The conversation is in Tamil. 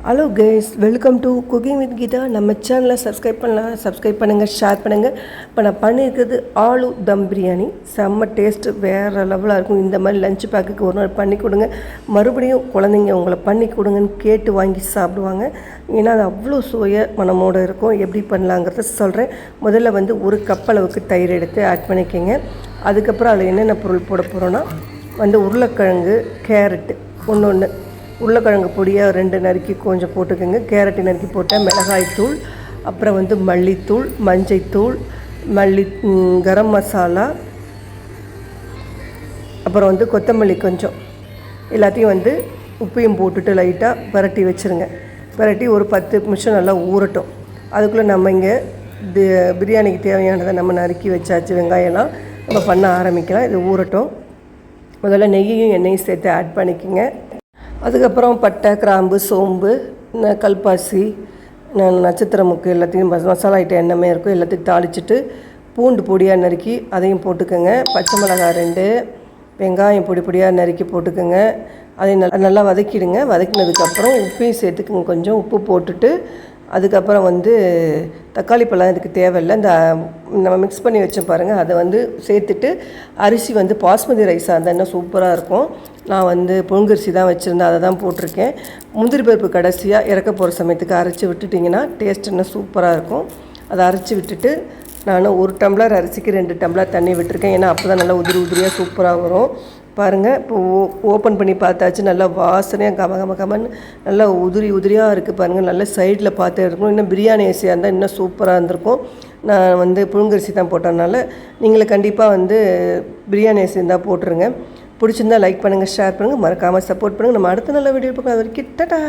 Hello guys, welcome to cooking with Geetha. நம்ம சேனலை சப்ஸ்கிரைப் பண்ணுங்கள், ஷேர் பண்ணுங்கள். இப்போ நான் பண்ணியிருக்கிறது ஆலு தம் பிரியாணி. செம்ம டேஸ்ட்டு வேறு லெவலாக இருக்கும். இந்த மாதிரி லஞ்ச் பேக்குக்கு ஒரு நாள் பண்ணி கொடுங்க. மறுபடியும் குழந்தைங்க உங்களை பண்ணி கொடுங்கன்னு கேட்டு வாங்கி சாப்பிடுவாங்க. ஏன்னா அது அவ்வளோ சுவைய மனமோடு இருக்கும். எப்படி பண்ணலாங்கிறத சொல்கிறேன். முதல்ல ஒரு கப் அளவுக்கு தயிர் எடுத்து ஆட் பண்ணிக்கோங்க. அதுக்கப்புறம் அதில் என்னென்ன பொருள் போட போகிறோன்னா உருளைக்கிழங்கு, கேரட்டு ஒன்று உருளைக்கிழங்கு பொடியாக 2 நறுக்கி கொஞ்சம் போட்டுக்கோங்க. கேரட்டு நறுக்கி போட்டேன். மிளகாய்த்தூள், அப்புறம் மல்லித்தூள், மஞ்சள்தூள், கரம் மசாலா, அப்புறம் கொத்தமல்லி கொஞ்சம், எல்லாத்தையும் உப்பையும் போட்டுட்டு லைட்டாக பரட்டி வச்சுருங்க. பரட்டி ஒரு 10 நிமிஷம் நல்லா ஊறட்டும். அதுக்குள்ளே நம்ம இங்கே பிரியாணிக்கு தேவையானதை நம்ம நறுக்கி வச்சாச்சு. வெங்காயம்லாம் நம்ம பண்ண ஆரம்பிக்கலாம். இது ஊறட்டும். முதல்ல நெய்யையும் எண்ணெயும் சேர்த்து ஆட் பண்ணிக்கோங்க. அதுக்கப்புறம் பட்டை, கிராம்பு, சோம்பு, கல்பாசி, நட்சத்திர முக்கு எல்லாத்தையும் மசாலா ஐட்டம் என்னமே இருக்கும் எல்லாத்தையும் தாளிச்சிட்டு பூண்டு பொடியாக நறுக்கி அதையும் போட்டுக்கோங்க. பச்சை மிளகாய் 2, வெங்காயம் பொடியாக நறுக்கி போட்டுக்கோங்க. அதை நல்லா வதக்கிடுங்க. வதக்கினதுக்கப்புறம் உப்பையும் சேர்த்துக்குங்க. கொஞ்சம் உப்பு போட்டுட்டு அதுக்கப்புறம் தக்காளி பழம் இதுக்கு தேவையில்லை. நம்ம மிக்ஸ் பண்ணி வச்சோம் பாருங்கள், அதை சேர்த்துட்டு அரிசி பாஸ்மதி ரைஸாக இருந்தால் இன்னும் சூப்பராக இருக்கும். நான் புழுங்கரிசி தான் வச்சுருந்தேன், அதை தான் போட்டிருக்கேன். முந்திரி பருப்பு கடைசியாக இறக்க போகிற சமயத்துக்கு அரைச்சி விட்டுட்டிங்கன்னா டேஸ்ட் இன்னும் சூப்பராக இருக்கும். அதை அரைச்சி விட்டுட்டு நான் 1 டம்ளர் அரிசிக்கு 2 டம்ளர் தண்ணி விட்டுருக்கேன். ஏன்னா அப்போ தான் நல்லா உதிரியாக சூப்பராக வரும். பாருங்கள், இப்போ ஓப்பன் பண்ணி பார்த்தாச்சு. நல்லா வாசனையாக கமன்னு நல்லா உதிரியாக இருக்குது பாருங்கள். நல்லா சைடில் பார்த்து இருக்கணும். இன்னும் பிரியாணி அரிசியாக இருந்தால் இன்னும் சூப்பராக இருந்திருக்கும். நான் புழுங்கரிசி தான் போட்டதுனால நீங்களும் கண்டிப்பாக பிரியாணி அரிசி இருந்தால் போட்டுருங்க. பிடிச்சிருந்தால் லைக் பண்ணுங்கள், ஷேர் பண்ணுங்கள், மறக்காமல் சப்போர்ட் பண்ணுங்கள். நம்ம அடுத்த நல்ல வீடியோ பார்க்கலாம். அது வரைக்கும் டாடா.